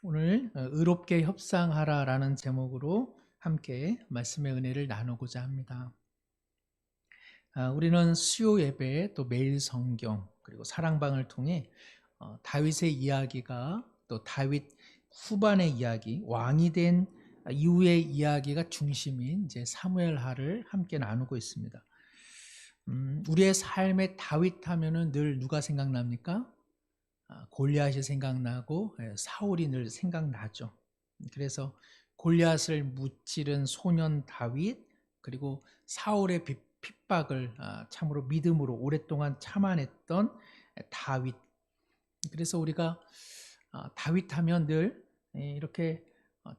오늘 의롭게 협상하라라는 제목으로 함께 말씀의 은혜를 나누고자 합니다. 우리는 수요 예배 또 매일 성경 그리고 사랑방을 통해 다윗의 이야기가 또 다윗 후반의 이야기, 왕이 된 이후의 이야기가 중심인 이제 사무엘하를 함께 나누고 있습니다. 우리의 삶에 다윗 하면은 늘 누가 생각납니까? 골리앗이 생각나고 사울이 늘 생각나죠. 그래서 골리앗을 무찌른 소년 다윗 그리고 사울의 핍박을 참으로 믿음으로 오랫동안 참아냈던 다윗. 그래서 우리가 다윗 하면 늘 이렇게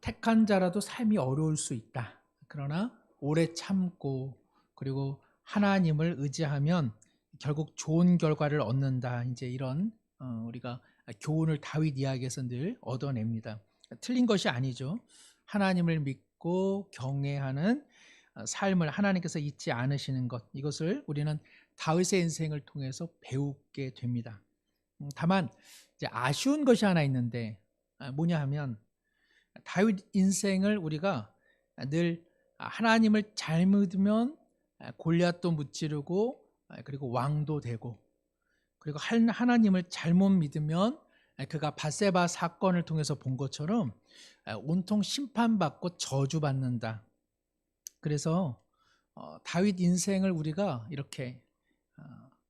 택한 자라도 삶이 어려울 수 있다. 그러나 오래 참고 그리고 하나님을 의지하면 결국 좋은 결과를 얻는다. 이제 이런 우리가 교훈을 다윗 이야기에서 늘 얻어냅니다. 틀린 것이 아니죠. 하나님을 믿고 경외하는 삶을 하나님께서 잊지 않으시는 것, 이것을 우리는 다윗의 인생을 통해서 배우게 됩니다. 다만 이제 아쉬운 것이 하나 있는데 뭐냐 하면 다윗 인생을 우리가 늘 하나님을 잘 믿으면 골리앗도 무찌르고 그리고 왕도 되고, 그리고 하나님을 잘못 믿으면 그가 밧세바 사건을 통해서 본 것처럼 온통 심판받고 저주받는다. 그래서 다윗 인생을 우리가 이렇게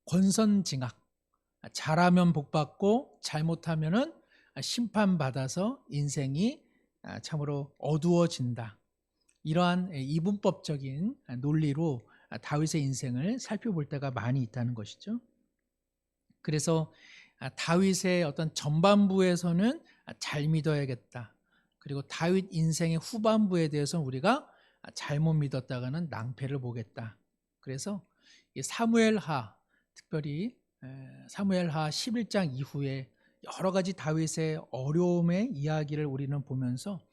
권선징악, 잘하면 복받고 잘못하면은 심판받아서 인생이 참으로 어두워진다. 이러한 이분법적인 논리로 다윗의 인생을 살펴볼 때가 많이 있다는 것이죠. 그래서 다윗의 어떤 전반부에서는 잘 믿어야겠다. 그리고 다윗 인생의 후반부에 대해서는 우리가 잘못 믿었다가는 낭패를 보겠다. 그래서 이 사무엘하, 특별히 사무엘하 11장 이후에 여러 가지 다윗의 어려움의 이야기를 우리는 보면서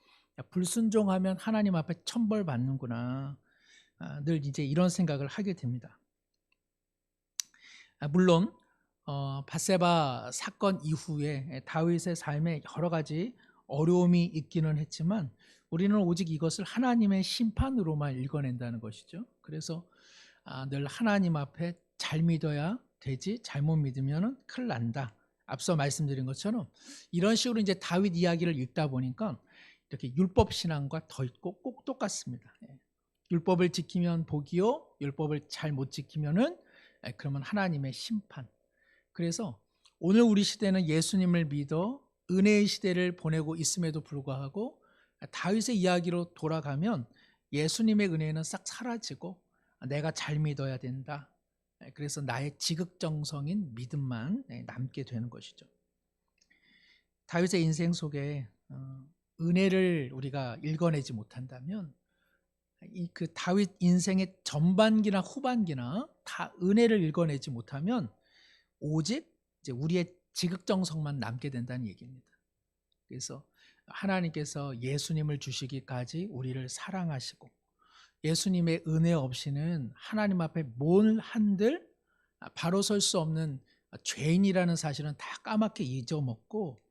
불순종하면 하나님 앞에 천벌 받는구나. 늘 이제 이런 생각을 하게 됩니다. 물론 밧세바 사건 이후에 다윗의 삶에 여러 가지 어려움이 있기는 했지만 우리는 오직 이것을 하나님의 심판으로만 읽어낸다는 것이죠. 그래서 늘 하나님 앞에 잘 믿어야 되지, 잘못 믿으면 큰일 난다. 앞서 말씀드린 것처럼 이런 식으로 이제 다윗 이야기를 읽다 보니까 이렇게 율법 신앙과 꼭 똑같습니다. 율법을 지키면 복이요, 율법을 잘 못 지키면은 그러면 하나님의 심판. 그래서 오늘 우리 시대는 예수님을 믿어 은혜의 시대를 보내고 있음에도 불구하고 다윗의 이야기로 돌아가면 예수님의 은혜는 싹 사라지고 내가 잘 믿어야 된다. 그래서 나의 지극정성인 믿음만 남게 되는 것이죠. 다윗의 인생 속에 은혜를 우리가 읽어내지 못한다면 그 다윗 인생의 전반기나 후반기나 다 은혜를 읽어내지 못하면 오직 이제 우리의 지극정성만 남게 된다는 얘기입니다. 그래서 하나님께서 예수님을 주시기까지 우리를 사랑하시고 예수님의 은혜 없이는 하나님 앞에 뭘 한들 바로 설 수 없는 죄인이라는 사실은 다 까맣게 잊어먹고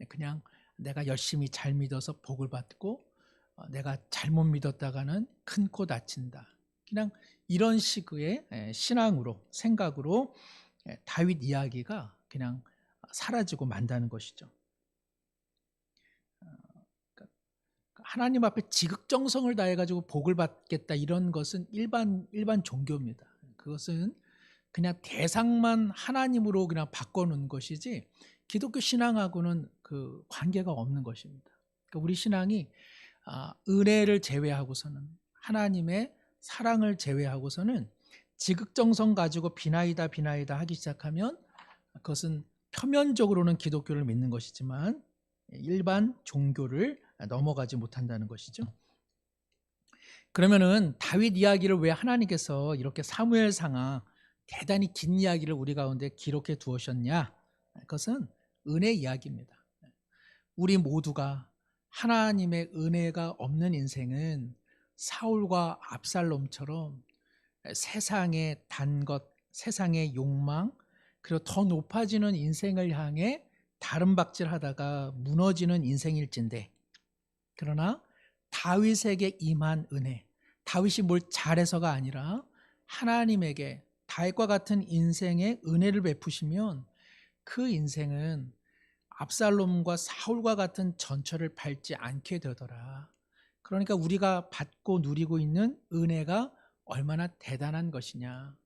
그냥 내가 열심히 잘 믿어서 복을 받고 내가 잘못 믿었다가는 큰 코 다친다. 그냥 이런 식의 신앙으로, 생각으로 다윗 이야기가 그냥 사라지고 만다는 것이죠. 하나님 앞에 지극정성을 다해가지고 복을 받겠다, 이런 것은 일반 종교입니다. 그것은 그냥 대상만 하나님으로 그냥 바꿔놓은 것이지 기독교 신앙하고는 그 관계가 없는 것입니다. 그러니까 우리 신앙이 은혜를 제외하고서는, 하나님의 사랑을 제외하고서는 지극정성 가지고 비나이다 하기 시작하면 그것은 표면적으로는 기독교를 믿는 것이지만 일반 종교를 넘어가지 못한다는 것이죠. 그러면은 다윗 이야기를 왜 하나님께서 이렇게 사무엘상하 대단히 긴 이야기를 우리 가운데 기록해 두었냐? 그것은 은혜 이야기입니다. 우리 모두가 하나님의 은혜가 없는 인생은 사울과 압살롬처럼 세상의 단 것, 세상의 욕망, 그리고 더 높아지는 인생을 향해 다른 박질하다가 무너지는 인생일진데, 그러나 다윗에게 임한 은혜, 다윗이 뭘 잘해서가 아니라 하나님에게 다윗과 같은 인생의 은혜를 베푸시면 그 인생은 압살롬과 사울과 같은 전철을 밟지 않게 되더라. 그러니까 우리가 받고 누리고 있는 은혜가 얼마나 대단한 것이냐.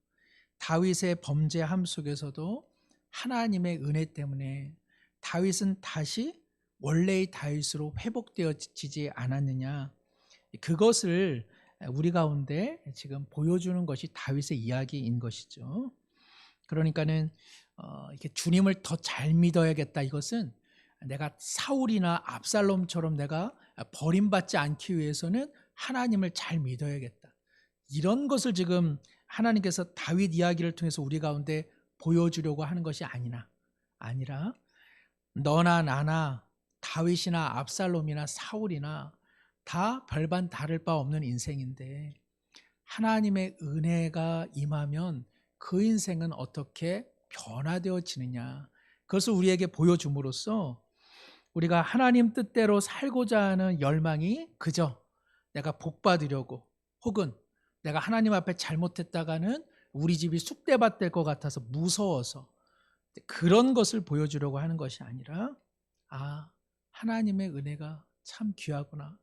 다윗의 범죄함 속에서도 하나님의 은혜 때문에 다윗은 다시 원래의 다윗으로 회복되어지지 않았느냐. 그것을 우리 가운데 지금 보여주는 것이 다윗의 이야기인 것이죠. 그러니까는 이렇게 주님을 더 잘 믿어야겠다. 이것은 내가 사울이나 압살롬처럼 내가 버림받지 않기 위해서는 하나님을 잘 믿어야겠다. 이런 것을 지금 하나님께서 다윗 이야기를 통해서 우리 가운데 보여주려고 하는 것이 아니라 너나 나나 다윗이나 압살롬이나 사울이나 다 별반 다를 바 없는 인생인데 하나님의 은혜가 임하면 그 인생은 어떻게 변화되어지느냐. 그것을 우리에게 보여줌으로써 우리가 하나님 뜻대로 살고자 하는 열망이 그저 내가 복 받으려고 혹은 내가 하나님 앞에 잘못했다가는 우리 집이 쑥대밭 될 것 같아서 무서워서 그런 것을 보여주려고 하는 것이 아니라 하나님의 은혜가 참 귀하구나.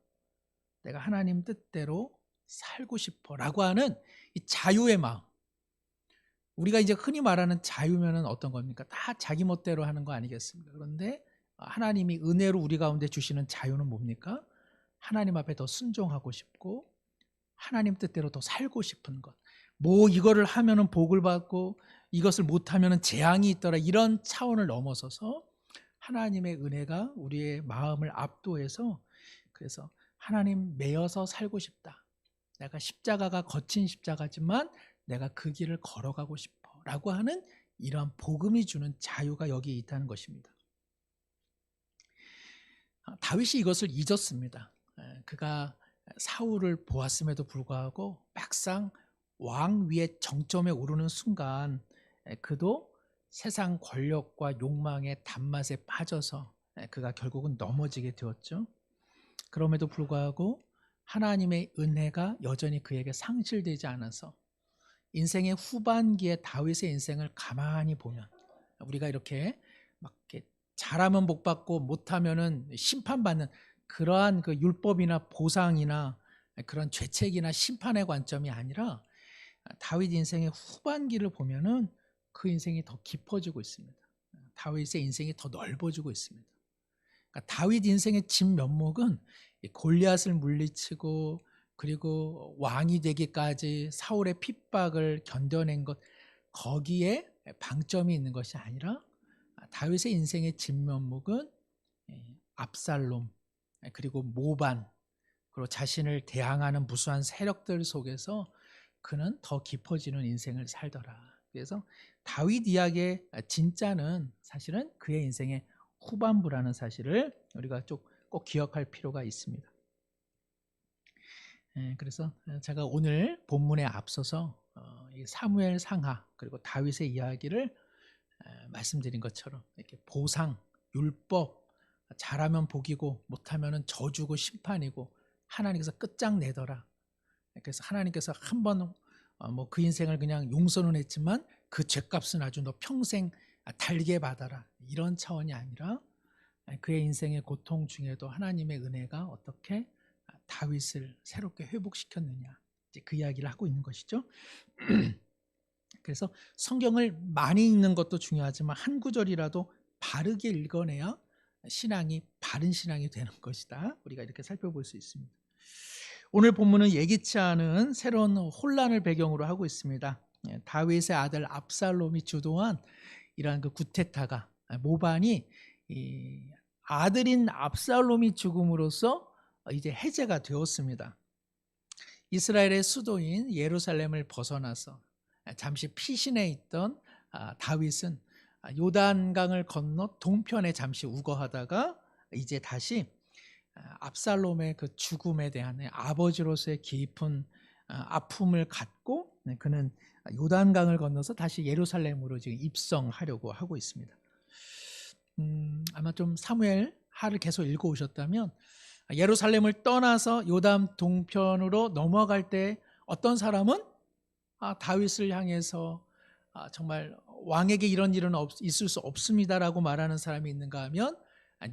내가 하나님 뜻대로 살고 싶어 라고 하는 이 자유의 마음. 우리가 이제 흔히 말하는 자유면은 어떤 겁니까? 다 자기 멋대로 하는 거 아니겠습니까? 그런데 하나님이 은혜로 우리 가운데 주시는 자유는 뭡니까? 하나님 앞에 더 순종하고 싶고 하나님 뜻대로 더 살고 싶은 것. 뭐 이거를 하면은 복을 받고 이것을 못하면은 재앙이 있더라. 이런 차원을 넘어서서 하나님의 은혜가 우리의 마음을 압도해서 그래서 하나님 매여서 살고 싶다. 내가 십자가가 거친 십자가지만 내가 그 길을 걸어가고 싶어 라고 하는 이러한 복음이 주는 자유가 여기에 있다는 것입니다. 다윗이 이것을 잊었습니다. 그가 사울을 보았음에도 불구하고 막상 왕 위의 정점에 오르는 순간 그도 세상 권력과 욕망의 단맛에 빠져서 그가 결국은 넘어지게 되었죠. 그럼에도 불구하고 하나님의 은혜가 여전히 그에게 상실되지 않아서 인생의 후반기에 다윗의 인생을 가만히 보면 우리가 이렇게 막 이렇게 잘하면 복 받고 못하면은 심판받는 그러한 그 율법이나 보상이나 그런 죄책이나 심판의 관점이 아니라 다윗 인생의 후반기를 보면은 그 인생이 더 깊어지고 있습니다. 다윗의 인생이 더 넓어지고 있습니다. 그러니까 다윗 인생의 진면목은 골리앗을 물리치고 그리고 왕이 되기까지 사울의 핍박을 견뎌낸 것 거기에 방점이 있는 것이 아니라 다윗의 인생의 진면목은 압살롬 그리고 모반 그리고 자신을 대항하는 무수한 세력들 속에서 그는 더 깊어지는 인생을 살더라. 그래서 다윗 이야기의 진짜는 사실은 그의 인생의 후반부라는 사실을 우리가 꼭 기억할 필요가 있습니다. 그래서 제가 오늘 본문에 앞서서 사무엘 상하 그리고 다윗의 이야기를 말씀드린 것처럼 이렇게 보상, 율법, 잘하면 복이고 못하면 저주고 심판이고 하나님께서 끝장내더라. 그래서 하나님께서 한번 뭐 그 인생을 그냥 용서는 했지만 그 죄값은 아주 너 평생 달게 받아라. 이런 차원이 아니라 그의 인생의 고통 중에도 하나님의 은혜가 어떻게 다윗을 새롭게 회복시켰느냐. 이제 그 이야기를 하고 있는 것이죠. 그래서 성경을 많이 읽는 것도 중요하지만 한 구절이라도 바르게 읽어내야 신앙이 바른 신앙이 되는 것이다. 우리가 이렇게 살펴볼 수 있습니다. 오늘 본문은 예기치 않은 새로운 혼란을 배경으로 하고 있습니다. 다윗의 아들 압살롬이 주도한 이러한 그 구테타가 모반이 아들인 압살롬이 죽음으로써 이제 해제가 되었습니다. 이스라엘의 수도인 예루살렘을 벗어나서 잠시 피신해 있던 다윗은 요단강을 건너 동편에 잠시 우거하다가 이제 다시 압살롬의 그 죽음에 대한 아버지로서의 깊은 아픔을 갖고 그는 요단강을 건너서 다시 예루살렘으로 지금 입성하려고 하고 있습니다. 아마 좀 사무엘 하를 계속 읽어오셨다면 예루살렘을 떠나서 요단 동편으로 넘어갈 때 어떤 사람은 다윗을 향해서 정말 왕에게 이런 일은 있을 수 없습니다라고 말하는 사람이 있는가 하면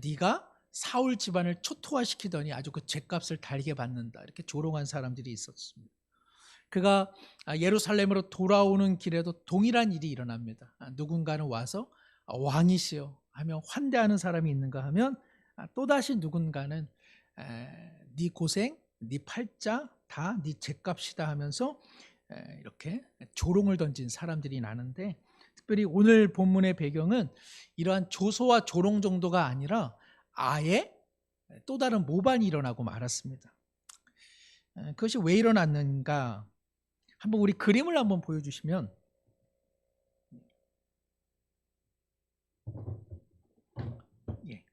네가 사울 집안을 초토화시키더니 아주 그 죗값을 달게 받는다, 이렇게 조롱한 사람들이 있었습니다. 그가 예루살렘으로 돌아오는 길에도 동일한 일이 일어납니다. 누군가는 와서 왕이시여 하며 환대하는 사람이 있는가 하면 또다시 누군가는 네 고생, 네 팔자 다 네 죗값이다 하면서 이렇게 조롱을 던진 사람들이 나는데, 특별히 오늘 본문의 배경은 이러한 조소와 조롱 정도가 아니라 아예 또 다른 모반이 일어나고 말았습니다. 그것이 왜 일어났는가? 한번 우리 그림을 한번 보여주시면, 예.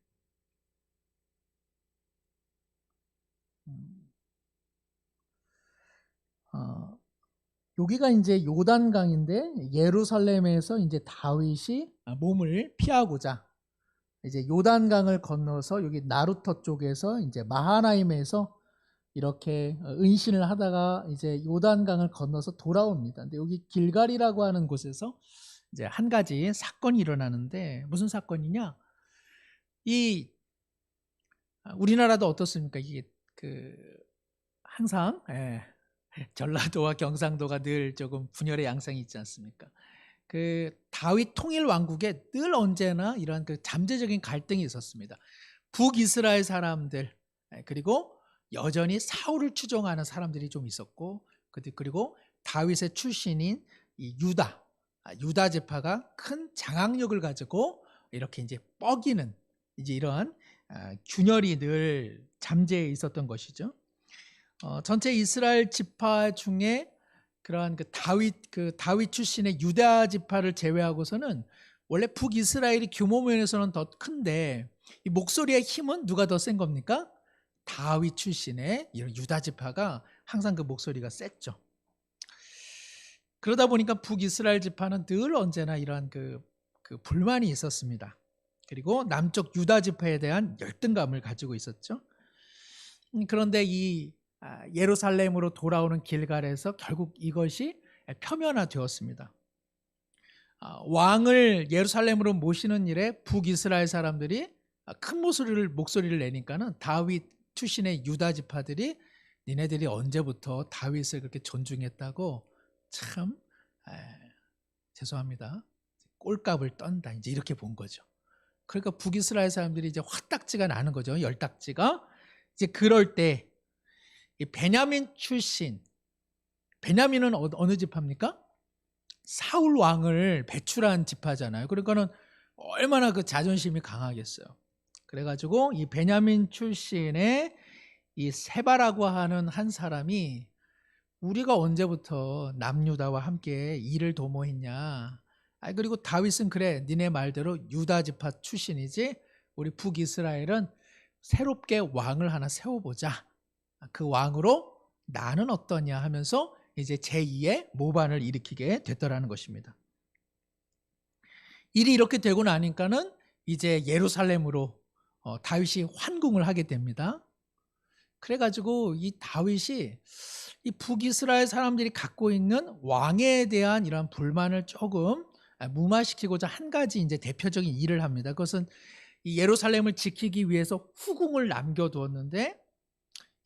여기가 이제 요단강인데 예루살렘에서 이제 다윗이 몸을 피하고자 이제 요단강을 건너서 여기 나루터 쪽에서 이제 마하나임에서 이렇게 은신을 하다가 이제 요단강을 건너서 돌아옵니다. 근데 여기 길갈이라고 하는 곳에서 이제 한 가지 사건이 일어나는데, 무슨 사건이냐? 이 우리나라도 어떻습니까? 이게 항상 전라도와 경상도가 늘 조금 분열의 양상이 있지 않습니까? 다윗 통일 왕국에 늘 언제나 이러한 잠재적인 갈등이 있었습니다. 북이스라엘 사람들, 그리고 여전히 사울을 추종하는 사람들이 좀 있었고, 그리고 다윗의 출신인 이 유다 지파가 큰 장악력을 가지고 이렇게 이제 뻐기는 이제 이러한 균열이 늘 잠재해 있었던 것이죠. 전체 이스라엘 지파 중에 그러한 다윗 출신의 유다 지파를 제외하고서는 원래 북이스라엘이 규모 면에서는 더 큰데, 이 목소리의 힘은 누가 더 센 겁니까? 다윗 출신의 이런 유다 지파가 항상 그 목소리가 셌죠. 그러다 보니까 북이스라엘 지파는 늘 언제나 이러한 그 불만이 있었습니다. 그리고 남쪽 유다 지파에 대한 열등감을 가지고 있었죠. 그런데 이 예루살렘으로 돌아오는 길갈에서 결국 이것이 표면화되었습니다. 왕을 예루살렘으로 모시는 일에 북이스라엘 사람들이 큰 목소리를 내니까는 다윗 출신의 유다 지파들이 니네들이 언제부터 다윗을 그렇게 존중했다고 참 죄송합니다, 꼴값을 떤다, 이제 이렇게 본 거죠. 그러니까 북이스라엘 사람들이 이제 화딱지가 나는 거죠. 열딱지가. 이제 그럴 때 이 베냐민 출신, 베냐민은 어느 지파입니까? 사울 왕을 배출한 지파잖아요. 그러니까는 얼마나 그 자존심이 강하겠어요. 그래가지고 이 베냐민 출신의 이 세바라고 하는 한 사람이 우리가 언제부터 남유다와 함께 일을 도모했냐? 그리고 다윗은 그래, 니네 말대로 유다 지파 출신이지, 우리 북이스라엘은 새롭게 왕을 하나 세워보자. 그 왕으로 나는 어떠냐 하면서 이제 제2의 모반을 일으키게 됐더라는 것입니다. 일이 이렇게 되고 나니까는 이제 예루살렘으로 다윗이 환궁을 하게 됩니다. 그래가지고 이 다윗이 이 북이스라엘 사람들이 갖고 있는 왕에 대한 이런 불만을 조금 무마시키고자 한 가지 이제 대표적인 일을 합니다. 그것은 이 예루살렘을 지키기 위해서 후궁을 남겨두었는데,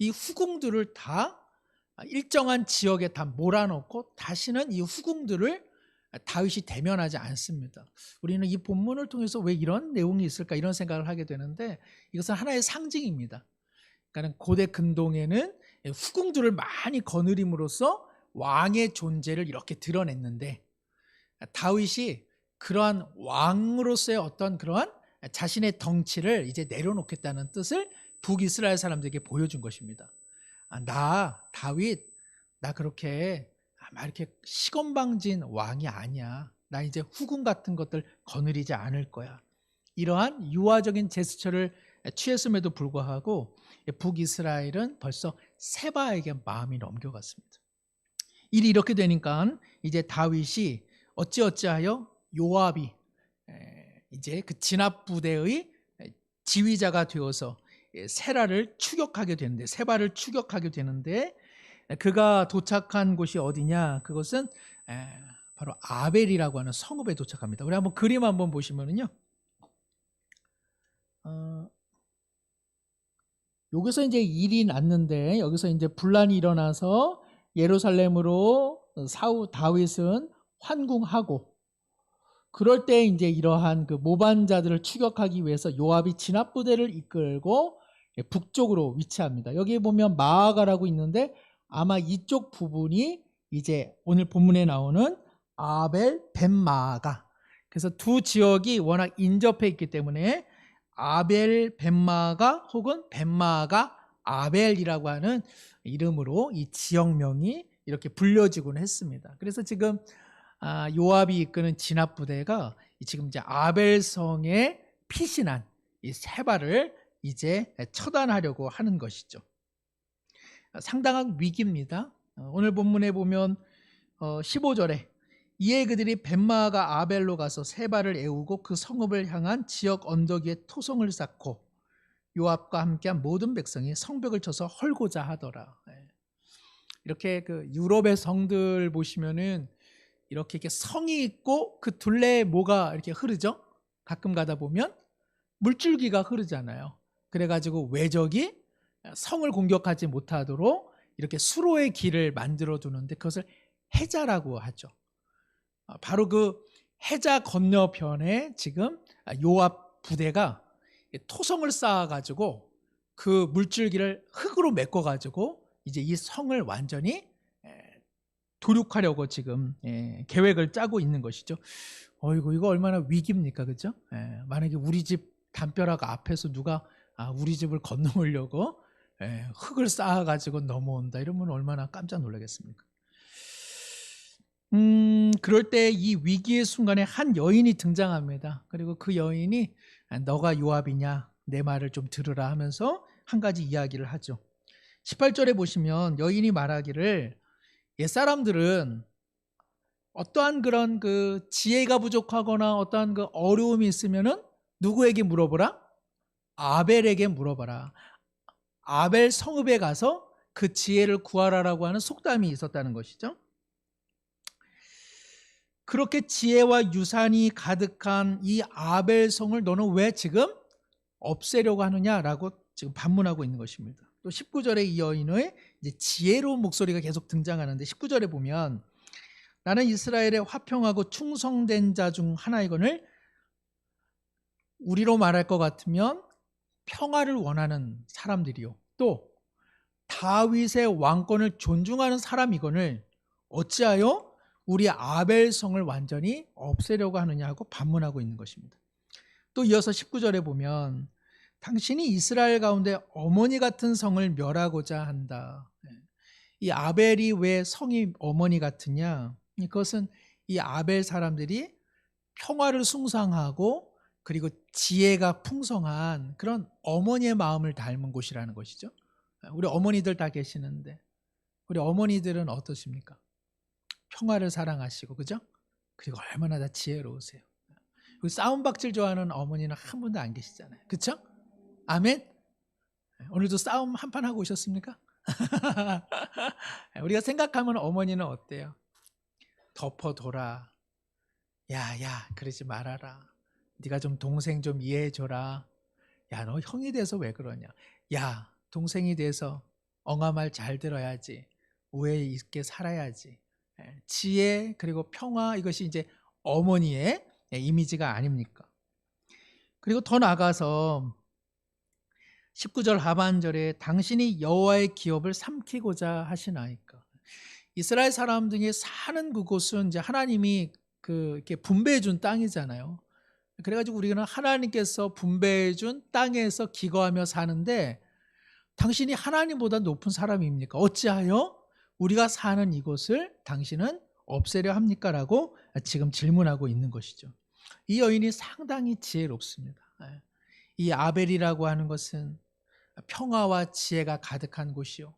이 후궁들을 다 일정한 지역에 다 몰아넣고 다시는 이 후궁들을 다윗이 대면하지 않습니다. 우리는 이 본문을 통해서 왜 이런 내용이 있을까 이런 생각을 하게 되는데, 이것은 하나의 상징입니다. 그러니까 고대 근동에는 후궁들을 많이 거느림으로써 왕의 존재를 이렇게 드러냈는데, 다윗이 그러한 왕으로서의 어떤 그러한 자신의 덩치를 이제 내려놓겠다는 뜻을 북이스라엘 사람들에게 보여준 것입니다. 나 다윗, 나 그렇게 막 이렇게 시건방진 왕이 아니야. 나 이제 후궁 같은 것들 거느리지 않을 거야. 이러한 유화적인 제스처를 취했음에도 불구하고 북이스라엘은 벌써 세바에게 마음이 넘겨갔습니다. 일이 이렇게 되니까 이제 다윗이 어찌어찌하여 요압이 이제 그 진압 부대의 지휘자가 되어서 세라를 추격하게 되는데, 세바를 추격하게 되는데, 그가 도착한 곳이 어디냐? 그것은 바로 아벨이라고 하는 성읍에 도착합니다. 우리 한번 그림 한번 보시면은요, 여기서 이제 일이 났는데, 여기서 이제 분란이 일어나서 예루살렘으로 사후 다윗은 환궁하고, 그럴 때 이제 이러한 그 모반자들을 추격하기 위해서 요압이 진압부대를 이끌고 북쪽으로 위치합니다. 여기 보면 마아가라고 있는데, 아마 이쪽 부분이 이제 오늘 본문에 나오는 아벨 벳마아가. 그래서 두 지역이 워낙 인접해 있기 때문에 아벨 벳마아가 혹은 벳마아가 아벨이라고 하는 이름으로 이 지역명이 이렇게 불려지곤 했습니다. 그래서 지금 요압이 이끄는 진압 부대가 지금 이제 아벨성에 피신한 이 세바를 이제 처단하려고 하는 것이죠. 상당한 위기입니다. 오늘 본문에 보면 15절에 이에 그들이 벳마아가 아벨로 가서 세바를 애우고 그 성읍을 향한 지역 언덕 위에 토성을 쌓고 요압과 함께한 모든 백성이 성벽을 쳐서 헐고자 하더라. 이렇게 그 유럽의 성들 보시면은 이렇게 성이 있고 그 둘레에 뭐가 이렇게 흐르죠? 가끔 가다 보면 물줄기가 흐르잖아요. 그래가지고 외적이 성을 공격하지 못하도록 이렇게 수로의 길을 만들어 두는데 그것을 해자라고 하죠. 바로 그 해자 건너편에 지금 요압 부대가 토성을 쌓아가지고 그 물줄기를 흙으로 메꿔가지고 이제 이 성을 완전히 도륙하려고 지금 계획을 짜고 있는 것이죠. 어이구, 이거 얼마나 위기입니까, 그죠? 만약에 우리 집 담벼락 앞에서 누가 우리 집을 건너오려고 흙을 쌓아가지고 넘어온다 이러면 얼마나 깜짝 놀라겠습니까? 그럴 때 이 위기의 순간에 한 여인이 등장합니다. 그리고 그 여인이 너가 요압이냐 내 말을 좀 들으라 하면서 한 가지 이야기를 하죠. 18절에 보시면 여인이 말하기를 옛사람들은 어떠한 그런 그 지혜가 부족하거나 어떠한 그 어려움이 있으면은 누구에게 물어보라? 아벨에게 물어봐라. 아벨 성읍에 가서 그 지혜를 구하라라고 하는 속담이 있었다는 것이죠. 그렇게 지혜와 유산이 가득한 이 아벨 성을 너는 왜 지금 없애려고 하느냐라고 지금 반문하고 있는 것입니다. 또 19절에 이 여인의 이제 지혜로운 목소리가 계속 등장하는데 19절에 보면 나는 이스라엘의 화평하고 충성된 자 중 하나이거늘 우리로 말할 것 같으면 평화를 원하는 사람들이요 또 다윗의 왕권을 존중하는 사람이거늘 어찌하여 우리 아벨성을 완전히 없애려고 하느냐 하고 반문하고 있는 것입니다. 또 이어서 19절에 보면 당신이 이스라엘 가운데 어머니 같은 성을 멸하고자 한다. 이 아벨이 왜 성이 어머니 같으냐? 그것은 이 아벨 사람들이 평화를 숭상하고 그리고 지혜가 풍성한 그런 어머니의 마음을 닮은 곳이라는 것이죠. 우리 어머니들 다 계시는데 우리 어머니들은 어떠십니까? 평화를 사랑하시고 그죠? 그리고 얼마나 다 지혜로우세요. 싸움박질 좋아하는 어머니는 한 분도 안 계시잖아요. 그렇죠? 아멘? 오늘도 싸움 한판 하고 오셨습니까? 우리가 생각하면 어머니는 어때요? 덮어둬라. 야 그러지 말아라. 네가 좀 동생 좀 이해해줘라. 야 너 형이 돼서 왜 그러냐. 야 동생이 돼서 엉아 말 잘 들어야지. 우애 있게 살아야지. 지혜 그리고 평화 이것이 이제 어머니의 이미지가 아닙니까? 그리고 더 나아가서 19절 하반절에 당신이 여호와의 기업을 삼키고자 하시나이까. 이스라엘 사람들이 사는 그곳은 이제 하나님이 이렇게 분배해 준 땅이잖아요. 그래가지고 우리는 하나님께서 분배해 준 땅에서 기거하며 사는데 당신이 하나님보다 높은 사람입니까? 어찌하여 우리가 사는 이곳을 당신은 없애려 합니까? 라고 지금 질문하고 있는 것이죠. 이 여인이 상당히 지혜롭습니다. 이 아벨이라고 하는 것은 평화와 지혜가 가득한 곳이요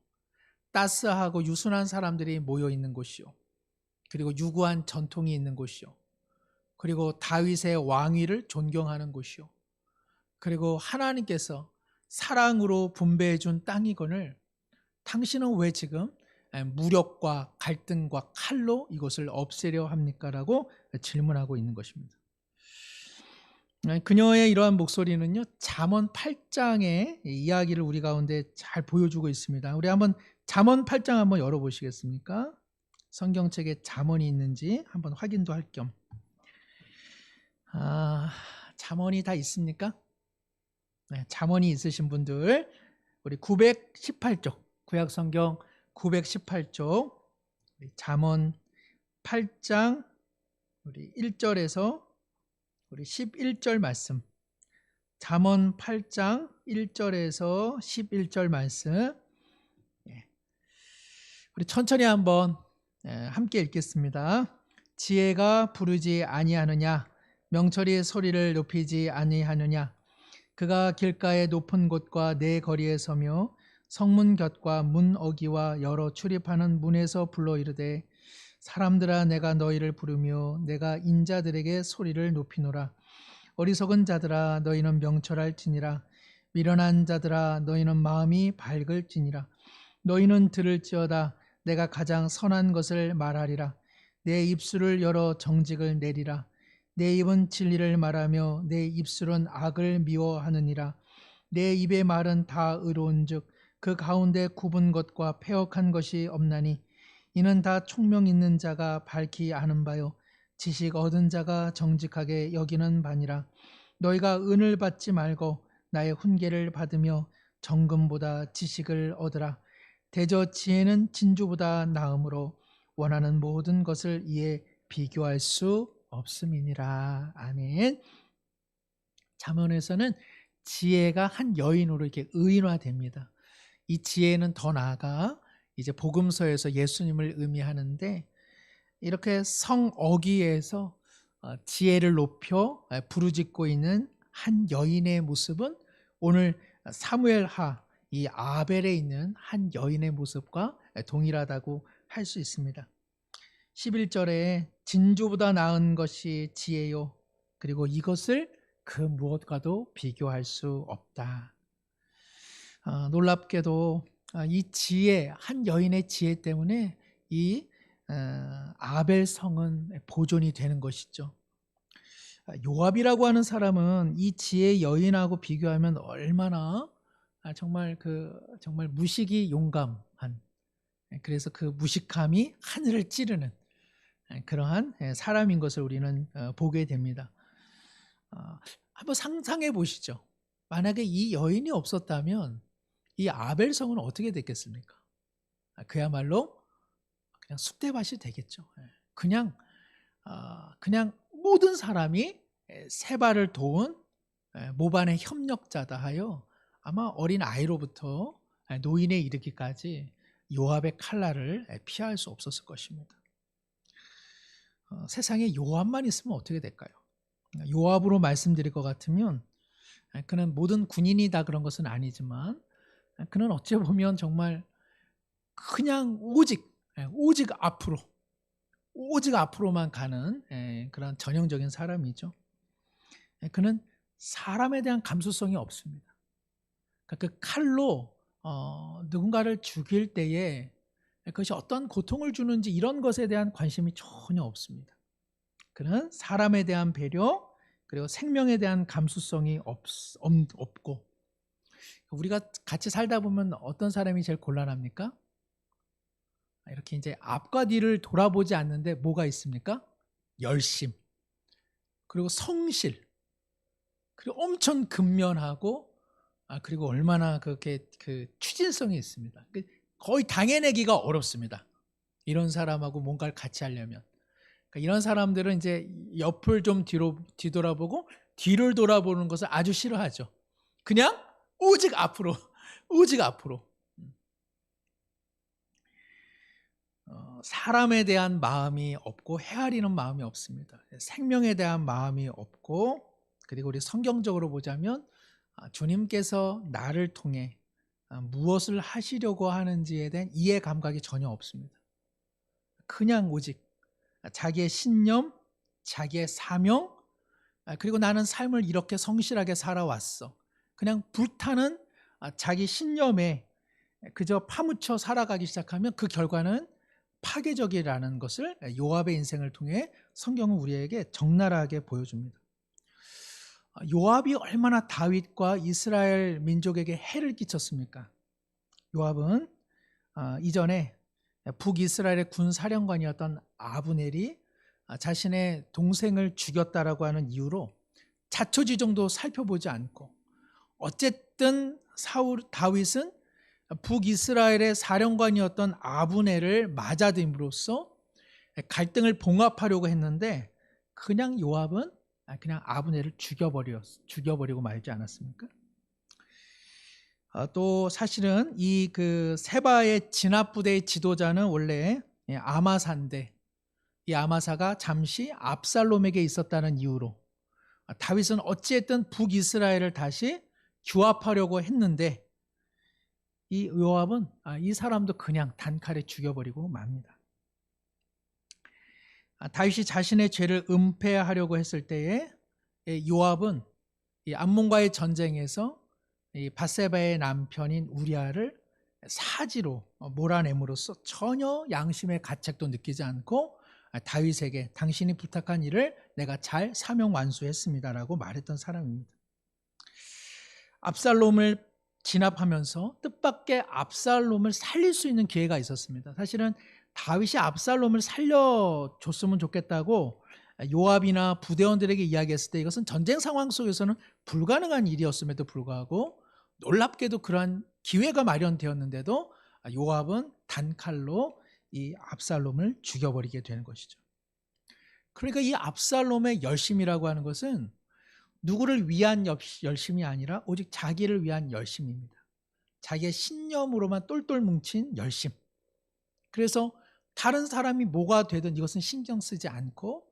따스하고 유순한 사람들이 모여 있는 곳이요 그리고 유구한 전통이 있는 곳이요 그리고 다윗의 왕위를 존경하는 곳이요. 그리고 하나님께서 사랑으로 분배해 준 땅이거늘 당신은 왜 지금 무력과 갈등과 칼로 이것을 없애려 합니까? 라고 질문하고 있는 것입니다. 그녀의 이러한 목소리는요, 잠언 8장의 이야기를 우리 가운데 잘 보여주고 있습니다. 우리 한번 잠언 8장 한번 열어보시겠습니까? 성경책에 잠언이 있는지 한번 확인도 할 겸. 잠언이 다 있습니까? 네, 잠언이 있으신 분들 우리 918쪽 구약성경 918쪽 잠언 8장 우리 1절에서 우리 11절 말씀, 잠언 8장 1절에서 11절 말씀, 우리 천천히 한번 함께 읽겠습니다. 지혜가 부르지 아니하느냐, 명철이 소리를 높이지 아니하느냐. 그가 길가의 높은 곳과 내 거리에 서며 성문 곁과 문 어기와 여러 출입하는 문에서 불러 이르되, 사람들아 내가 너희를 부르며 내가 인자들에게 소리를 높이노라. 어리석은 자들아 너희는 명철할지니라. 미련한 자들아 너희는 마음이 밝을지니라. 너희는 들을지어다. 내가 가장 선한 것을 말하리라. 내 입술을 열어 정직을 내리라. 내 입은 진리를 말하며 내 입술은 악을 미워하느니라. 내 입의 말은 다 의로운즉 그 가운데 굽은 것과 패역한 것이 없나니 이는 다 총명 있는 자가 밝히 아는 바요 지식 얻은 자가 정직하게 여기는 바니라. 너희가 은을 받지 말고 나의 훈계를 받으며 정금보다 지식을 얻으라. 대저 지혜는 진주보다 나음으로 원하는 모든 것을 이에 비교할 수 없음이니라. 아멘. 잠언에서는 지혜가 한 여인으로 이렇게 의인화됩니다. 이 지혜는 더 나아가 이제 복음서에서 예수님을 의미하는데, 이렇게 성어기에서 지혜를 높여 부르짖고 있는 한 여인의 모습은 오늘 사무엘하 이 아벨에 있는 한 여인의 모습과 동일하다고 할 수 있습니다. 11절에 진주보다 나은 것이 지혜요, 그리고 이것을 그 무엇과도 비교할 수 없다. 놀랍게도 이 지혜, 한 여인의 지혜 때문에 이 아벨 성은 보존이 되는 것이죠. 요압이라고 하는 사람은 이 지혜 여인하고 비교하면 얼마나 정말 무식이 용감한, 그래서 그 무식함이 하늘을 찌르는 그러한 사람인 것을 우리는 보게 됩니다. 한번 상상해 보시죠. 만약에 이 여인이 없었다면 이 아벨성은 어떻게 됐겠습니까? 그야말로 그냥 쑥대밭이 되겠죠. 그냥 모든 사람이 세 발을 도운 모반의 협력자다 하여 아마 어린 아이로부터 노인에 이르기까지 요압의 칼날을 피할 수 없었을 것입니다. 세상에 요압만 있으면 어떻게 될까요? 요압으로 말씀드릴 것 같으면 그는 모든 군인이 다 그런 것은 아니지만 그는 어찌 보면 정말 그냥 오직 앞으로만 가는 그런 전형적인 사람이죠. 그는 사람에 대한 감수성이 없습니다. 그러니까 그 칼로 누군가를 죽일 때에 그것이 어떤 고통을 주는지 이런 것에 대한 관심이 전혀 없습니다. 그는 사람에 대한 배려, 그리고 생명에 대한 감수성이 없고, 우리가 같이 살다 보면 어떤 사람이 제일 곤란합니까? 이렇게 이제 앞과 뒤를 돌아보지 않는데 뭐가 있습니까? 열심, 그리고 성실, 그리고 엄청 근면하고, 그리고 얼마나 그렇게 그 추진성이 있습니다. 거의 당해내기가 어렵습니다. 이런 사람하고 뭔가를 같이 하려면. 그러니까 이런 사람들은 이제 옆을 좀 뒤돌아보고 뒤를 돌아보는 것을 아주 싫어하죠. 그냥 오직 앞으로. 사람에 대한 마음이 없고 헤아리는 마음이 없습니다. 생명에 대한 마음이 없고, 그리고 우리 성경적으로 보자면 주님께서 나를 통해 무엇을 하시려고 하는지에 대한 이해 감각이 전혀 없습니다. 그냥 오직 자기의 신념, 자기의 사명, 그리고 나는 삶을 이렇게 성실하게 살아왔어. 그냥 불타는 자기 신념에 그저 파묻혀 살아가기 시작하면 그 결과는 파괴적이라는 것을 요압의 인생을 통해 성경은 우리에게 적나라하게 보여줍니다. 요압이 얼마나 다윗과 이스라엘 민족에게 해를 끼쳤습니까? 요압은 이전에 북이스라엘의 군 사령관이었던 아브넬이 자신의 동생을 죽였다라고 하는 이유로 자초지종도 살펴보지 않고 어쨌든 다윗은 북이스라엘의 사령관이었던 아브넬을 맞아들임으로써 갈등을 봉합하려고 했는데 그냥 요압은 그냥 아브넬을 죽여버리고 말지 않았습니까? 또 사실은 이 그 세바의 진압부대의 지도자는 원래 아마사인데 이 아마사가 잠시 압살롬에게 있었다는 이유로 다윗은 어찌했든 북이스라엘을 다시 규합하려고 했는데 이 요압은 이 사람도 그냥 단칼에 죽여버리고 맙니다. 다윗이 자신의 죄를 은폐하려고 했을 때에 요압은 이 암몬과의 전쟁에서 이 밧세바의 남편인 우리아를 사지로 몰아냄으로써 전혀 양심의 가책도 느끼지 않고 다윗에게 당신이 부탁한 일을 내가 잘 사명 완수했습니다라고 말했던 사람입니다. 압살롬을 진압하면서 뜻밖의 압살롬을 살릴 수 있는 기회가 있었습니다. 사실은 다윗이 압살롬을 살려줬으면 좋겠다고 요압이나 부대원들에게 이야기했을 때 이것은 전쟁 상황 속에서는 불가능한 일이었음에도 불구하고 놀랍게도 그러한 기회가 마련되었는데도 요압은 단칼로 이 압살롬을 죽여버리게 되는 것이죠. 그러니까 이 압살롬의 열심이라고 하는 것은 누구를 위한 열심이 아니라 오직 자기를 위한 열심입니다. 자기의 신념으로만 똘똘 뭉친 열심. 그래서 다른 사람이 뭐가 되든 이것은 신경 쓰지 않고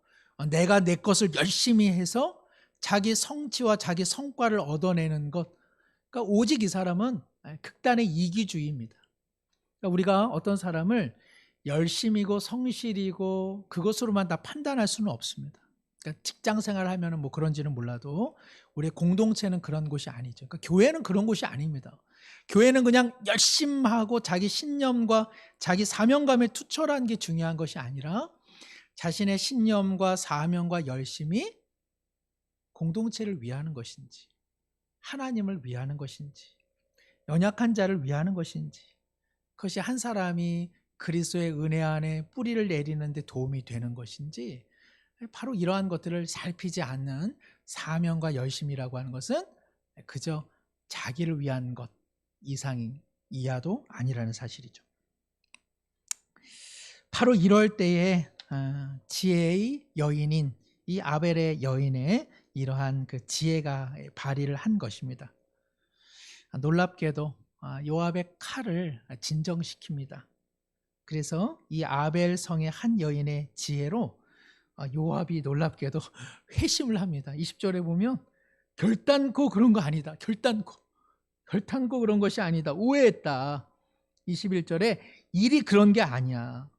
내가 내 것을 열심히 해서 자기 성취와 자기 성과를 얻어내는 것. 그러니까 오직 이 사람은 극단의 이기주의입니다. 그러니까 우리가 어떤 사람을 열심이고 성실이고 그것으로만 다 판단할 수는 없습니다. 그러니까 직장 생활을 하면 뭐 그런지는 몰라도 우리 공동체는 그런 곳이 아니죠. 그러니까 교회는 그런 곳이 아닙니다. 교회는 그냥 열심히 하고 자기 신념과 자기 사명감에 투철한 게 중요한 것이 아니라 자신의 신념과 사명과 열심이 공동체를 위하는 것인지 하나님을 위하는 것인지 연약한 자를 위하는 것인지 그것이 한 사람이 그리스도의 은혜 안에 뿌리를 내리는 데 도움이 되는 것인지 바로 이러한 것들을 살피지 않는 사명과 열심이라고 하는 것은 그저 자기를 위한 것 이하도 아니라는 사실이죠. 바로 이럴 때에 지혜의 여인인 이 아벨의 여인의 이러한 그 지혜가 발휘를 한 것입니다. 놀랍게도 요압의 칼을 진정시킵니다. 그래서 이 아벨 성의 한 여인의 지혜로 요압이 놀랍게도 회심을 합니다. 20절에 보면 결단코 그런 거 아니다. 결단코 그런 것이 아니다. 오해했다. 21절에 일이 그런 게 아니야.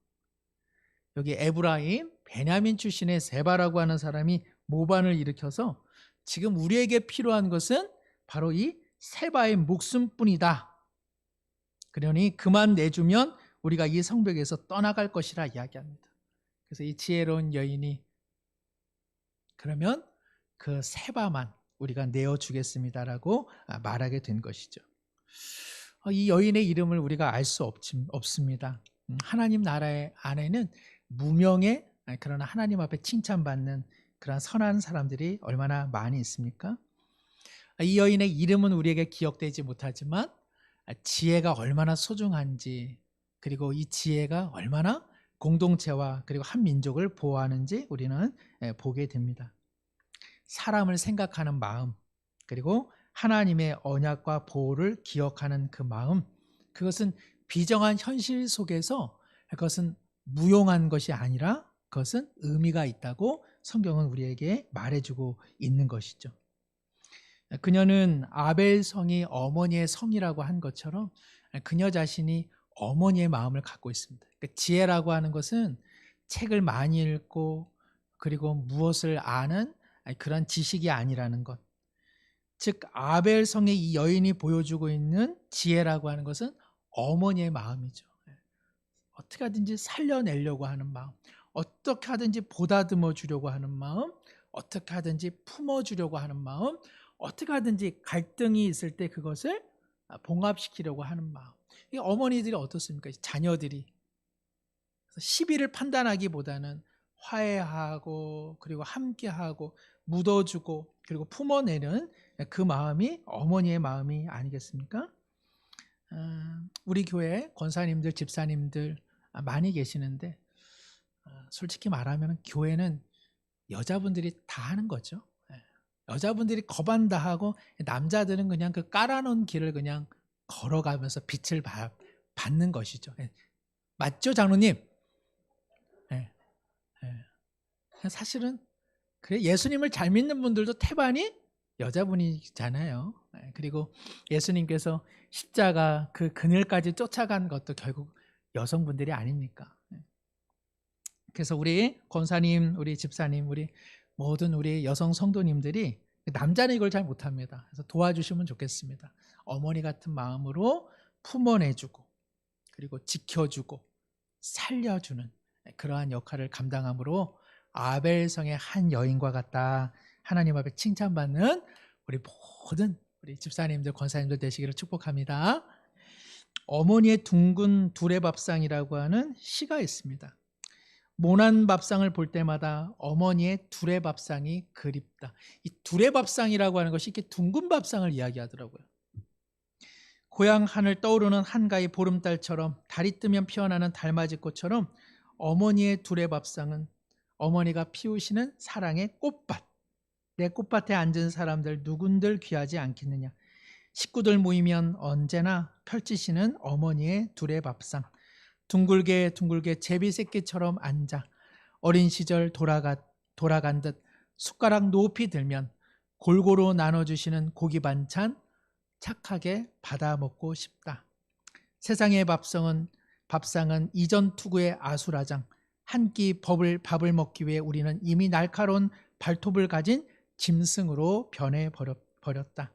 여기 에브라임, 베냐민 출신의 세바라고 하는 사람이 모반을 일으켜서 지금 우리에게 필요한 것은 바로 이 세바의 목숨뿐이다. 그러니 그만 내주면 우리가 이 성벽에서 떠나갈 것이라 이야기합니다. 그래서 이 지혜로운 여인이 그러면 그 세바만 우리가 내어주겠습니다라고 말하게 된 것이죠. 이 여인의 이름을 우리가 알 수 없습니다. 하나님 나라의 안에는 무명의 그러나 하나님 앞에 칭찬받는 그런 선한 사람들이 얼마나 많이 있습니까? 이 여인의 이름은 우리에게 기억되지 못하지만 지혜가 얼마나 소중한지 그리고 이 지혜가 얼마나 공동체와 그리고 한 민족을 보호하는지 우리는 보게 됩니다. 사람을 생각하는 마음 그리고 하나님의 언약과 보호를 기억하는 그 마음 그것은 비정한 현실 속에서 그것은 무용한 것이 아니라 그것은 의미가 있다고 성경은 우리에게 말해주고 있는 것이죠. 그녀는 아벨 성이 어머니의 성이라고 한 것처럼 그녀 자신이 어머니의 마음을 갖고 있습니다. 그러니까 지혜라고 하는 것은 책을 많이 읽고 그리고 무엇을 아는 그런 지식이 아니라는 것. 즉 아벨성의 이 여인이 보여주고 있는 지혜라고 하는 것은 어머니의 마음이죠. 어떻게 하든지 살려내려고 하는 마음, 어떻게 하든지 보다듬어 주려고 하는 마음, 어떻게 하든지 품어주려고 하는 마음, 어떻게 하든지 갈등이 있을 때 그것을 봉합시키려고 하는 마음. 이 어머니들이 어떻습니까? 자녀들이 시비를 판단하기보다는 화해하고 그리고 함께하고 묻어주고 그리고 품어내는 그 마음이 어머니의 마음이 아니겠습니까? 우리 교회 권사님들, 집사님들 많이 계시는데 솔직히 말하면 교회는 여자분들이 다 하는 거죠. 여자분들이 거반다 하고 남자들은 그냥 그 깔아놓은 길을 그냥 걸어가면서 빛을 받는 것이죠. 맞죠, 장로님? 사실은 그래 예수님을 잘 믿는 분들도 태반이 여자분이잖아요. 그리고 예수님께서 십자가 그 그늘까지 쫓아간 것도 결국 여성분들이 아닙니까? 그래서 우리 권사님, 우리 집사님, 우리 모든 우리 여성 성도님들이 남자는 이걸 잘 못합니다. 그래서 도와주시면 좋겠습니다. 어머니 같은 마음으로 품어내주고 그리고 지켜주고 살려주는 그러한 역할을 감당함으로 아벨성의 한 여인과 같다. 하나님 앞에 칭찬받는 우리 모든 우리 집사님들, 권사님들 되시기를 축복합니다. 어머니의 둥근 두레밥상이라고 하는 시가 있습니다. 모난 밥상을 볼 때마다 어머니의 두레밥상이 그립다. 이 두레밥상이라고 하는 것이 이렇게 둥근 밥상을 이야기하더라고요. 고향 하늘 떠오르는 한가위 보름달처럼 달이 뜨면 피어나는 달맞이꽃처럼 어머니의 두레밥상은 어머니가 피우시는 사랑의 꽃밭. 내 꽃밭에 앉은 사람들 누군들 귀하지 않겠느냐. 식구들 모이면 언제나 펼치시는 어머니의 두레밥상. 둥글게 둥글게 제비새끼처럼 앉아 어린 시절 돌아간 듯 숟가락 높이 들면 골고루 나눠주시는 고기 반찬 착하게 받아 먹고 싶다. 세상의 밥상은 이전 투구의 아수라장. 한 끼 밥을 먹기 위해 우리는 이미 날카로운 발톱을 가진 짐승으로 변해버렸다.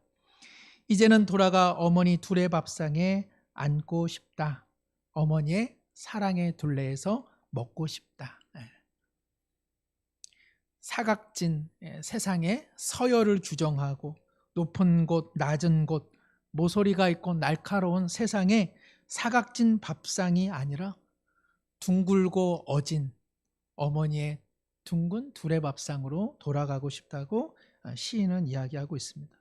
이제는 돌아가 어머니 두레밥상에 앉고 싶다. 어머니의 사랑의 둘레에서 먹고 싶다. 사각진 세상에 서열을 규정하고 높은 곳, 낮은 곳, 모서리가 있고 날카로운 세상에 사각진 밥상이 아니라 둥글고 어진 어머니의 둥근 두레밥상으로 돌아가고 싶다고 시인은 이야기하고 있습니다.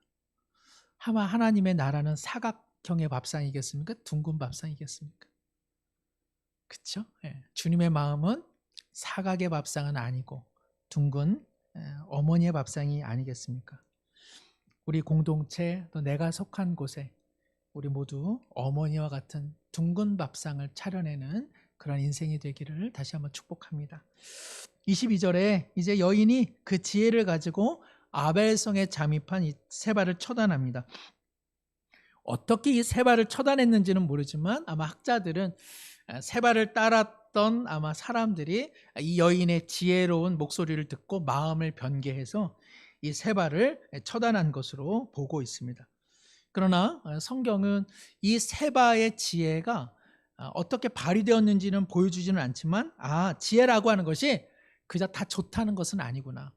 아마 하나님의 나라는 사각형의 밥상이겠습니까? 둥근 밥상이겠습니까? 그렇죠? 주님의 마음은 사각의 밥상은 아니고 둥근 어머니의 밥상이 아니겠습니까? 우리 공동체 또 내가 속한 곳에 우리 모두 어머니와 같은 둥근 밥상을 차려내는 그런 인생이 되기를 다시 한번 축복합니다. 22절에 이제 여인이 그 지혜를 가지고 아벨성에 잠입한 이 세바를 처단합니다. 어떻게 이 세바를 처단했는지는 모르지만 아마 학자들은 세바를 따랐던 아마 사람들이 이 여인의 지혜로운 목소리를 듣고 마음을 변개해서 이 세바를 처단한 것으로 보고 있습니다. 그러나 성경은 이 세바의 지혜가 어떻게 발휘되었는지는 보여주지는 않지만 지혜라고 하는 것이 그저 다 좋다는 것은 아니구나.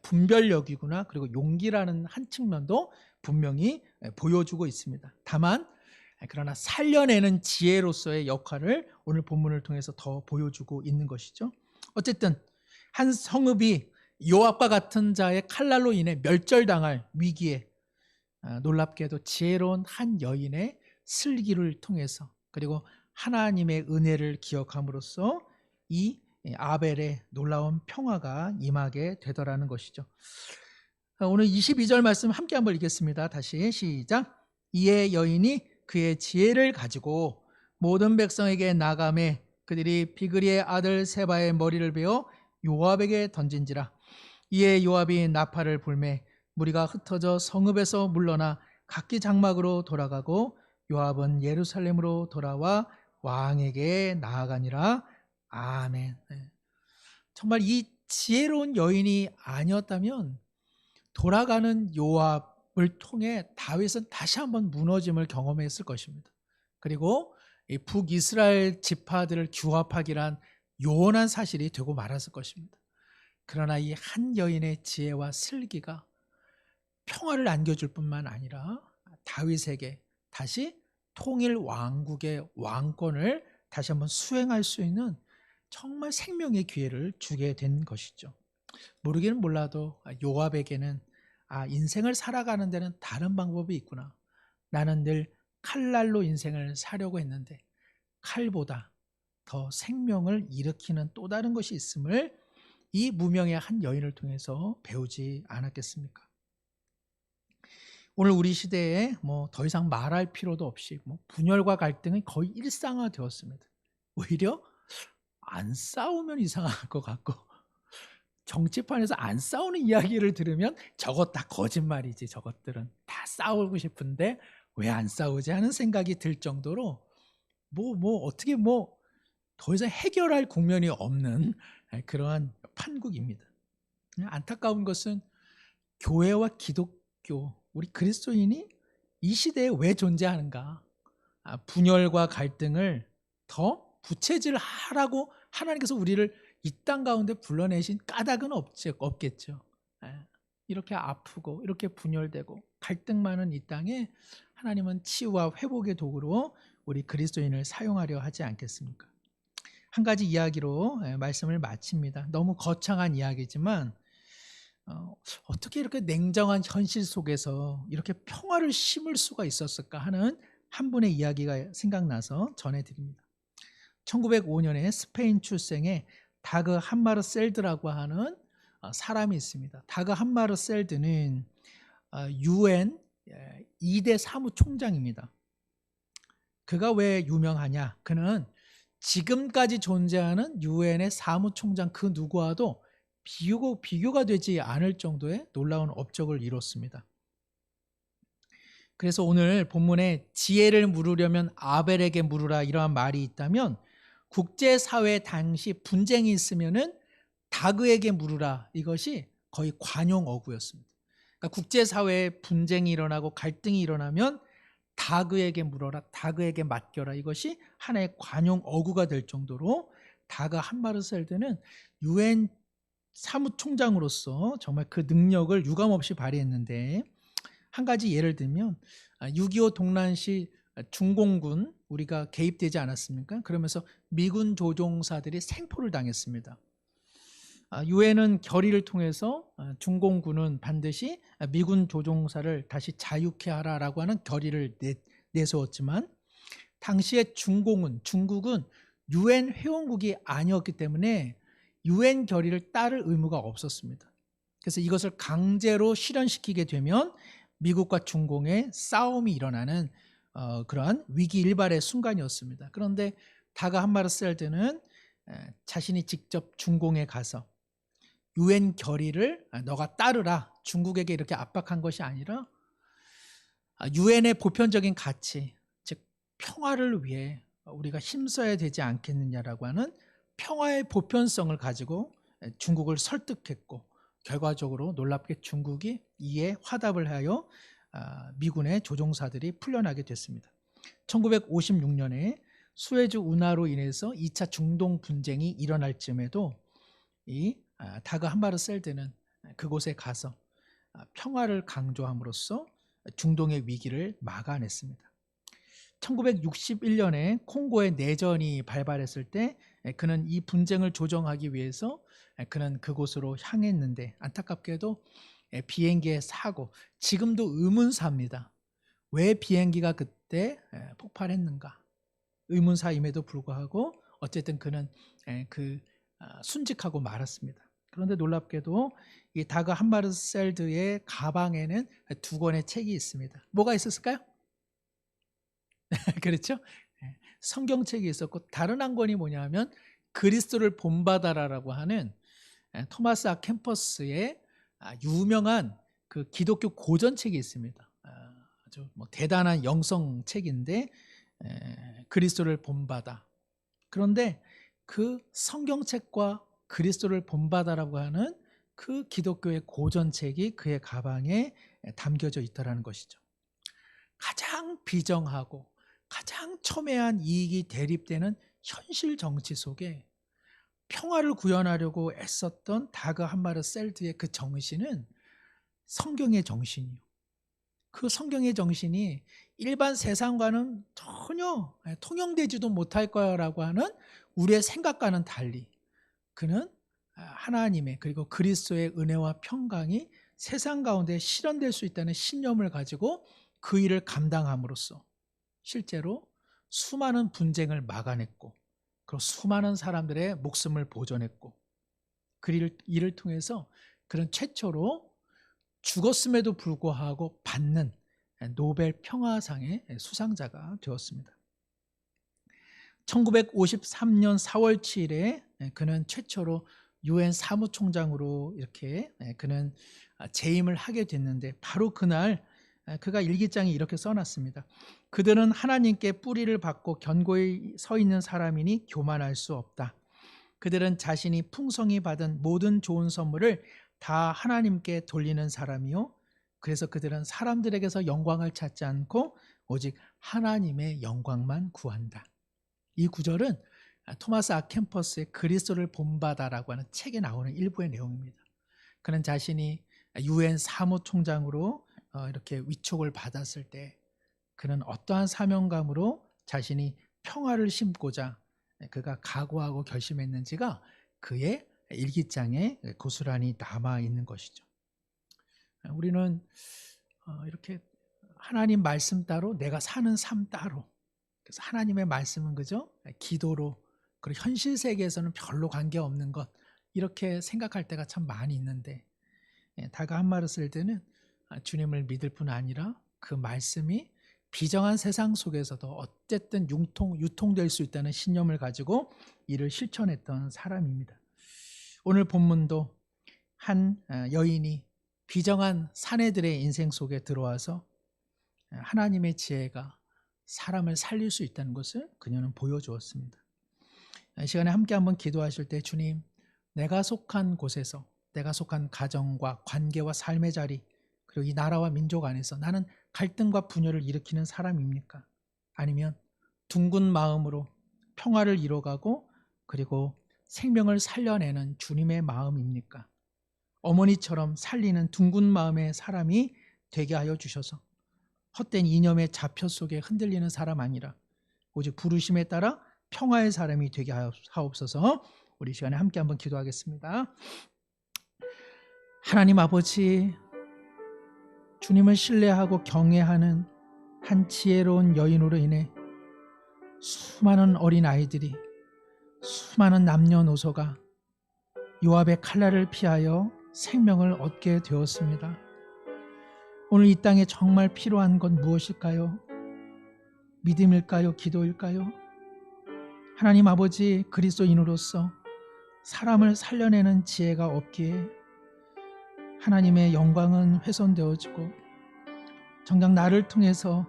분별력이구나. 그리고 용기라는 한 측면도 분명히 보여주고 있습니다. 다만 그러나 살려내는 지혜로서의 역할을 오늘 본문을 통해서 더 보여주고 있는 것이죠. 어쨌든 한 성읍이 요압과 같은 자의 칼날로 인해 멸절당할 위기에 놀랍게도 지혜로운 한 여인의 슬기를 통해서 그리고 하나님의 은혜를 기억함으로써 이 아벨의 놀라운 평화가 임하게 되더라는 것이죠. 오늘 22절 말씀 함께 한번 읽겠습니다. 다시 시작. 이에 여인이 그의 지혜를 가지고 모든 백성에게 나가매 그들이 비그리의 아들 세바의 머리를 베어 요압에게 던진지라. 이에 요압이 나팔을 불매 무리가 흩어져 성읍에서 물러나 각기 장막으로 돌아가고 요압은 예루살렘으로 돌아와 왕에게 나아가니라. 아멘. 정말 이 지혜로운 여인이 아니었다면 돌아가는 요압을 통해 다윗은 다시 한번 무너짐을 경험했을 것입니다. 그리고 이 북이스라엘 지파들을 규합하기란 요원한 사실이 되고 말았을 것입니다. 그러나 이 한 여인의 지혜와 슬기가 평화를 안겨줄 뿐만 아니라 다윗에게 다시 통일 왕국의 왕권을 다시 한번 수행할 수 있는 정말 생명의 기회를 주게 된 것이죠. 모르기는 몰라도 요압에게는 인생을 살아가는 데는 다른 방법이 있구나. 나는 늘 칼날로 인생을 사려고 했는데 칼보다 더 생명을 일으키는 또 다른 것이 있음을 이 무명의 한 여인을 통해서 배우지 않았겠습니까? 오늘 우리 시대에 뭐 더 이상 말할 필요도 없이 분열과 갈등이 거의 일상화되었습니다. 오히려 안 싸우면 이상할 것 같고 정치판에서 안 싸우는 이야기를 들으면 저것 다 거짓말이지, 저것들은 다 싸우고 싶은데 왜 안 싸우지 하는 생각이 들 정도로 어떻게 더 이상 해결할 국면이 없는 그러한 판국입니다. 안타까운 것은 교회와 기독교, 우리 그리스도인이 이 시대에 왜 존재하는가? 분열과 갈등을 더 부채질하라고 하나님께서 우리를 이 땅 가운데 불러내신 까닭은 없겠죠. 이렇게 아프고 이렇게 분열되고 갈등 많은 이 땅에 하나님은 치유와 회복의 도구로 우리 그리스도인을 사용하려 하지 않겠습니까? 한 가지 이야기로 말씀을 마칩니다. 너무 거창한 이야기지만 어떻게 이렇게 냉정한 현실 속에서 이렇게 평화를 심을 수가 있었을까 하는 한 분의 이야기가 생각나서 전해드립니다. 1905년에 스페인 출생의 다그 함마르셀드라고 하는 사람이 있습니다. 다그 함마르셀드는 UN 2대 사무총장입니다. 그가 왜 유명하냐? 그는 지금까지 존재하는 UN의 사무총장 그 누구와도 비교가 되지 않을 정도의 놀라운 업적을 이뤘습니다. 그래서 오늘 본문에 지혜를 물으려면 아벨에게 물으라 이러한 말이 있다면 국제사회 당시 분쟁이 있으면은 다그에게 물으라, 이것이 거의 관용 어구였습니다. 그러니까 국제사회에 분쟁이 일어나고 갈등이 일어나면 다그에게 물어라, 다그에게 맡겨라, 이것이 하나의 관용 어구가 될 정도로 다그 함마르셀드는 UN 사무총장으로서 정말 그 능력을 유감없이 발휘했는데, 한 가지 예를 들면 6.25 동란 시 중공군 우리가 개입되지 않았습니까? 그러면서 미군 조종사들이 생포를 당했습니다. 유엔은 결의를 통해서 중공군은 반드시 미군 조종사를 다시 자유케 하라라고 하는 결의를 내세웠지만 당시에 중국은 유엔 회원국이 아니었기 때문에 유엔 결의를 따를 의무가 없었습니다. 그래서 이것을 강제로 실현시키게 되면 미국과 중공의 싸움이 일어나는 그러한 위기일발의 순간이었습니다. 그런데 다그 함마르셀드는 자신이 직접 중공에 가서 유엔 결의를 너가 따르라, 중국에게 이렇게 압박한 것이 아니라 유엔의 보편적인 가치, 즉 평화를 위해 우리가 힘써야 되지 않겠느냐라고 하는 평화의 보편성을 가지고 중국을 설득했고, 결과적으로 놀랍게 중국이 이에 화답을 하여 미군의 조종사들이 풀려나게 됐습니다. 1956년에 수에즈 운하로 인해서 2차 중동 분쟁이 일어날 즈음에도 이 다그 함마르셀드는 그곳에 가서 평화를 강조함으로써 중동의 위기를 막아냈습니다. 1961년에 콩고의 내전이 발발했을 때 그는 이 분쟁을 조정하기 위해서 그는 그곳으로 향했는데 안타깝게도 비행기의 사고, 지금도 의문사입니다. 왜 비행기가 그때 폭발했는가? 의문사임에도 불구하고 어쨌든 그는 순직하고 말았습니다. 그런데 놀랍게도 이 다그 함마르셀드의 가방에는 2권의 책이 있습니다. 뭐가 있었을까요? 그렇죠? 성경책이 있었고, 다른 한 권이 뭐냐면 그리스도를 본받아라라고 하는 토마스 아 캠퍼스의 유명한 그 기독교 고전책이 있습니다. 아주 대단한 영성책인데 그리스도를 본받아. 그런데 그 성경책과 그리스도를 본받아라고 하는 그 기독교의 고전책이 그의 가방에 담겨져 있더라는 것이죠. 가장 비정하고 가장 첨예한 이익이 대립되는 현실 정치 속에 평화를 구현하려고 애썼던 다그 함마르셀드의 그 정신은 성경의 정신이요. 그 성경의 정신이 일반 세상과는 전혀 통용되지도 못할 거라고 하는 우리의 생각과는 달리 그는 하나님의 그리고 그리스도의 은혜와 평강이 세상 가운데 실현될 수 있다는 신념을 가지고 그 일을 감당함으로써 실제로 수많은 분쟁을 막아냈고 그리고 수많은 사람들의 목숨을 보존했고 그 일을 통해서 그는 최초로 죽었음에도 불구하고 받는 노벨 평화상의 수상자가 되었습니다. 1953년 4월 7일에 그는 최초로 유엔 사무총장으로 이렇게 그는 재임을 하게 됐는데 바로 그날 그가 일기장에 이렇게 써놨습니다. 그들은 하나님께 뿌리를 받고 견고히 서 있는 사람이니 교만할 수 없다. 그들은 자신이 풍성히 받은 모든 좋은 선물을 다 하나님께 돌리는 사람이요. 그래서 그들은 사람들에게서 영광을 찾지 않고 오직 하나님의 영광만 구한다. 이 구절은 토마스 아 캠퍼스의 그리스도를 본받아라고 하는 책에 나오는 일부의 내용입니다. 그는 자신이 유엔 사무총장으로 이렇게 위촉을 받았을 때 그는 어떠한 사명감으로 자신이 평화를 심고자 그가 각오하고 결심했는지가 그의 일기장에 고스란히 남아 있는 것이죠. 우리는 이렇게 하나님 말씀 따로 내가 사는 삶 따로 그래서 하나님의 말씀은 그죠? 기도로 그리고 현실 세계에서는 별로 관계없는 것 이렇게 생각할 때가 참 많이 있는데 다그 함마르셀드는 주님을 믿을 뿐 아니라 그 말씀이 비정한 세상 속에서도 어쨌든 유통될 수 있다는 신념을 가지고 이를 실천했던 사람입니다. 오늘 본문도 한 여인이 비정한 사내들의 인생 속에 들어와서 하나님의 지혜가 사람을 살릴 수 있다는 것을 그녀는 보여주었습니다. 이 시간에 함께 한번 기도하실 때 주님, 내가 속한 곳에서 내가 속한 가정과 관계와 삶의 자리 그리고 이 나라와 민족 안에서 나는 갈등과 분열을 일으키는 사람입니까? 아니면 둥근 마음으로 평화를 이뤄가고 그리고 생명을 살려내는 주님의 마음입니까? 어머니처럼 살리는 둥근 마음의 사람이 되게 하여 주셔서 헛된 이념의 잡혀 속에 흔들리는 사람 아니라 오직 부르심에 따라 평화의 사람이 되게 하옵소서. 우리 시간에 함께 한번 기도하겠습니다. 하나님 아버지, 주님을 신뢰하고 경외하는 한 지혜로운 여인으로 인해 수많은 어린아이들이 수많은 남녀노소가 요압의 칼날을 피하여 생명을 얻게 되었습니다. 오늘 이 땅에 정말 필요한 건 무엇일까요? 믿음일까요? 기도일까요? 하나님 아버지, 그리스도인으로서 사람을 살려내는 지혜가 없기에 하나님의 영광은 훼손되어지고 정작 나를 통해서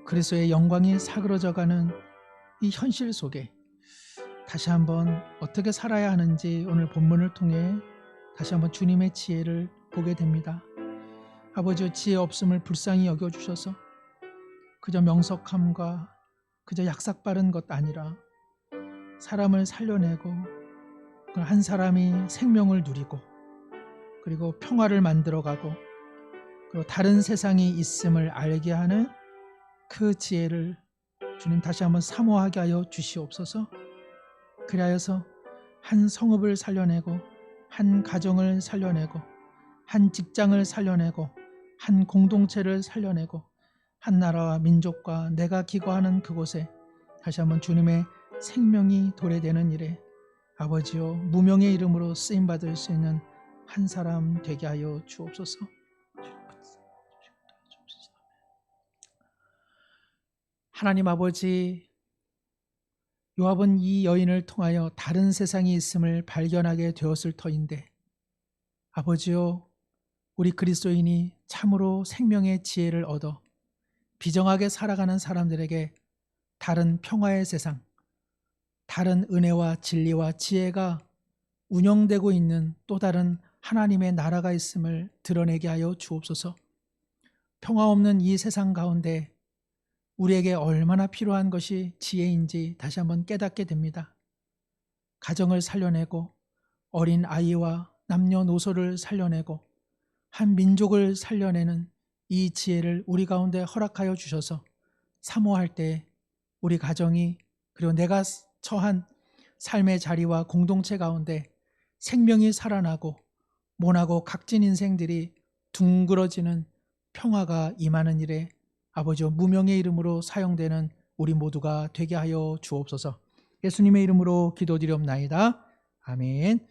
그리스도의 영광이 사그러져가는 이 현실 속에 다시 한번 어떻게 살아야 하는지 오늘 본문을 통해 다시 한번 주님의 지혜를 보게 됩니다. 아버지의 지혜 없음을 불쌍히 여겨주셔서 그저 명석함과 그저 약삭빠른 것 아니라 사람을 살려내고 한 사람이 생명을 누리고 그리고 평화를 만들어가고 그리고 다른 세상이 있음을 알게 하는 그 지혜를 주님 다시 한번 사모하게 하여 주시옵소서. 그리하여서 한 성읍을 살려내고 한 가정을 살려내고 한 직장을 살려내고 한 공동체를 살려내고 한 나라와 민족과 내가 기거하는 그곳에 다시 한번 주님의 생명이 도래되는 일에 아버지여 무명의 이름으로 쓰임받을 수 있는 한 사람 되게 하여 주옵소서. 하나님 아버지, 요압은 이 여인을 통하여 다른 세상이 있음을 발견하게 되었을 터인데 아버지여, 우리 그리스도인이 참으로 생명의 지혜를 얻어 비정하게 살아가는 사람들에게 다른 평화의 세상, 다른 은혜와 진리와 지혜가 운영되고 있는 또 다른 하나님의 나라가 있음을 드러내게 하여 주옵소서. 평화 없는 이 세상 가운데 우리에게 얼마나 필요한 것이 지혜인지 다시 한번 깨닫게 됩니다. 가정을 살려내고 어린 아이와 남녀노소를 살려내고 한 민족을 살려내는 이 지혜를 우리 가운데 허락하여 주셔서 사모할 때 우리 가정이 그리고 내가 처한 삶의 자리와 공동체 가운데 생명이 살아나고 모나고 각진 인생들이 둥그러지는 평화가 임하는 일에 아버지와 무명의 이름으로 사용되는 우리 모두가 되게 하여 주옵소서. 예수님의 이름으로 기도드리옵나이다. 아멘.